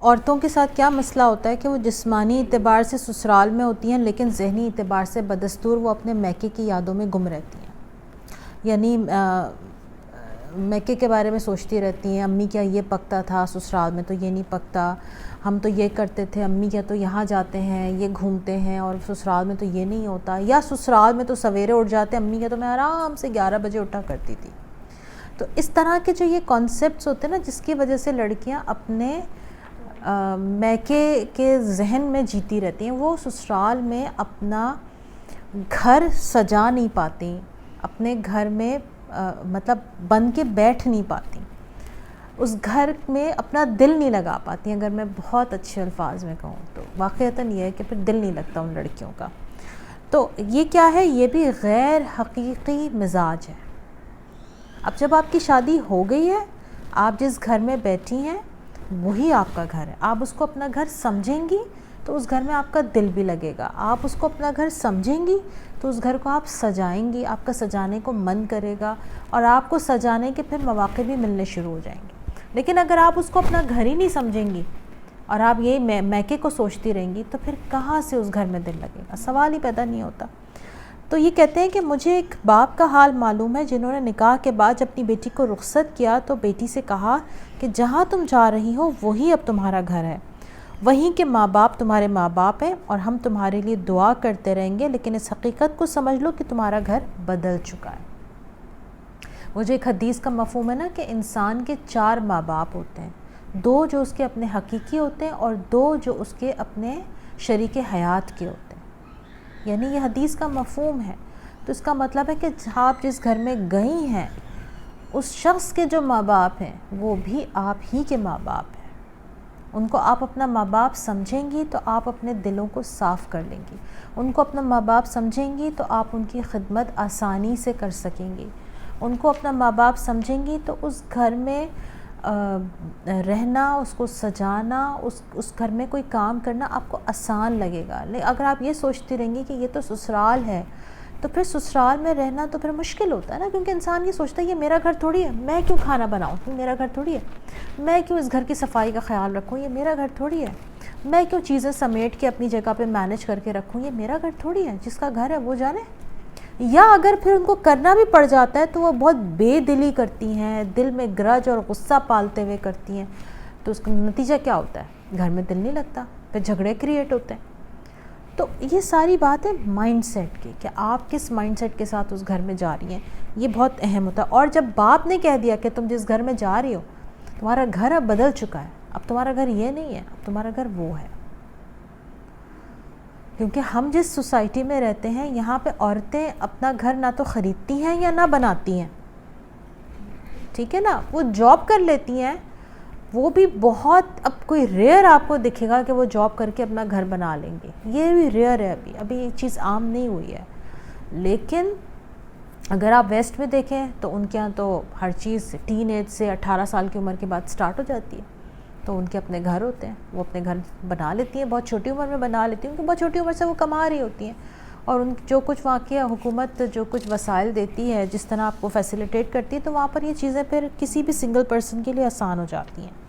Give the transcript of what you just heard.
عورتوں کے ساتھ کیا مسئلہ ہوتا ہے کہ وہ جسمانی اعتبار سے سسرال میں ہوتی ہیں لیکن ذہنی اعتبار سے بدستور وہ اپنے میکے کی یادوں میں گم رہتی ہیں. یعنی میکے کے بارے میں سوچتی رہتی ہیں، امی کیا یہ پکتا تھا سسرال میں تو یہ نہیں پکتا، ہم تو یہ کرتے تھے، امی کیا تو یہاں جاتے ہیں یہ گھومتے ہیں اور سسرال میں تو یہ نہیں ہوتا، یا سسرال میں تو سویرے اٹھ جاتے، امی کیا تو میں آرام سے 11 بجے اٹھا کرتی تھی. تو اس طرح کے جو یہ کانسیپٹس ہوتے ہیں نا، جس کی وجہ سے لڑکیاں اپنے میکے کے ذہن میں جیتی رہتی ہیں، وہ سسرال میں اپنا گھر سجا نہیں پاتی، اپنے گھر میں مطلب بن کے بیٹھ نہیں پاتی، اس گھر میں اپنا دل نہیں لگا پاتی. اگر میں بہت اچھے الفاظ میں کہوں تو واقعتاً یہ ہے کہ پھر دل نہیں لگتا ان لڑکیوں کا. تو یہ کیا ہے؟ یہ بھی غیر حقیقی مزاج ہے. اب جب آپ کی شادی ہو گئی ہے، آپ جس گھر میں بیٹھی ہیں وہی آپ کا گھر ہے، آپ اس کو اپنا گھر سمجھیں گی تو اس گھر میں آپ کا دل بھی لگے گا، آپ اس کو اپنا گھر سمجھیں گی تو اس گھر کو آپ سجائیں گی، آپ کا سجانے کو من کرے گا اور آپ کو سجانے کے پھر مواقع بھی ملنے شروع ہو جائیں گے. لیکن اگر آپ اس کو اپنا گھر ہی نہیں سمجھیں گی اور آپ یہ میکے کو سوچتی رہیں گی تو پھر کہاں سے اس گھر میں دل لگے گا؟ سوال ہی پیدا نہیں ہوتا. تو یہ کہتے ہیں کہ مجھے ایک باپ کا حال معلوم ہے جنہوں نے نکاح کے بعد جب اپنی بیٹی کو رخصت کیا تو بیٹی سے کہا کہ جہاں تم جا رہی ہو وہی اب تمہارا گھر ہے، وہیں کے ماں باپ تمہارے ماں باپ ہیں اور ہم تمہارے لیے دعا کرتے رہیں گے، لیکن اس حقیقت کو سمجھ لو کہ تمہارا گھر بدل چکا ہے. وہ جو ایک حدیث کا مفہوم ہے نا کہ انسان کے 4 ماں باپ ہوتے ہیں، 2 جو اس کے اپنے حقیقی ہوتے ہیں اور 2 جو اس کے اپنے شریک حیات کے ہوتے ہیں. یعنی یہ حدیث کا مفہوم ہے. تو اس کا مطلب ہے کہ آپ جس گھر میں گئی ہیں اس شخص کے جو ماں باپ ہیں وہ بھی آپ ہی کے ماں باپ ہیں. ان کو آپ اپنا ماں باپ سمجھیں گی تو آپ اپنے دلوں کو صاف کر لیں گی، ان کو اپنا ماں باپ سمجھیں گی تو آپ ان کی خدمت آسانی سے کر سکیں گی، ان کو اپنا ماں باپ سمجھیں گی تو اس گھر میں رہنا، اس کو سجانا، اس گھر میں کوئی کام کرنا آپ کو آسان لگے گا. اگر آپ یہ سوچتی رہیں گی کہ یہ تو سسرال ہے تو پھر سسرال میں رہنا تو پھر مشکل ہوتا ہے نا، کیونکہ انسان یہ سوچتا ہے یہ میرا گھر تھوڑی ہے، میں کیوں کھانا بناؤں، یہ میرا گھر تھوڑی ہے، میں کیوں اس گھر کی صفائی کا خیال رکھوں، یہ میرا گھر تھوڑی ہے، میں کیوں چیزیں سمیٹ کے اپنی جگہ پہ مینیج کر کے رکھوں، یہ میرا گھر تھوڑی ہے، جس کا گھر ہے وہ جانے. یا اگر پھر ان کو کرنا بھی پڑ جاتا ہے تو وہ بہت بے دلی کرتی ہیں، دل میں گرج اور غصہ پالتے ہوئے کرتی ہیں، تو اس کا نتیجہ کیا ہوتا ہے؟ گھر میں دل نہیں لگتا، پھر جھگڑے کریٹ ہوتے ہیں. تو یہ ساری بات ہے مائنڈ سیٹ کی کہ آپ کس مائنڈ سیٹ کے ساتھ اس گھر میں جا رہی ہیں، یہ بہت اہم ہوتا ہے. اور جب باپ نے کہہ دیا کہ تم جس گھر میں جا رہی ہو تمہارا گھر اب بدل چکا ہے، اب تمہارا گھر یہ نہیں ہے، اب تمہارا گھر وہ ہے. کیونکہ ہم جس سوسائٹی میں رہتے ہیں یہاں پہ عورتیں اپنا گھر نہ تو خریدتی ہیں یا نہ بناتی ہیں، ٹھیک ہے نا، وہ جاب کر لیتی ہیں، وہ بھی بہت، اب کوئی ریئر آپ کو دکھے گا کہ وہ جاب کر کے اپنا گھر بنا لیں گے، یہ بھی ریئر ہے، ابھی یہ چیز عام نہیں ہوئی ہے. لیکن اگر آپ ویسٹ میں دیکھیں تو ان کے ہاں تو ہر چیز ٹین ایج سے 18 سال کی عمر کے بعد سٹارٹ ہو جاتی ہے، تو ان کے اپنے گھر ہوتے ہیں، وہ اپنے گھر بنا لیتی ہیں، بہت چھوٹی عمر میں بنا لیتی ہیں، کیونکہ بہت چھوٹی عمر سے وہ کما رہی ہوتی ہیں، اور ان جو کچھ وہاں کی حکومت جو کچھ وسائل دیتی ہے، جس طرح آپ کو فیسیلیٹیٹ کرتی ہے، تو وہاں پر یہ چیزیں پھر کسی بھی سنگل پرسن کے لیے آسان ہو جاتی ہیں.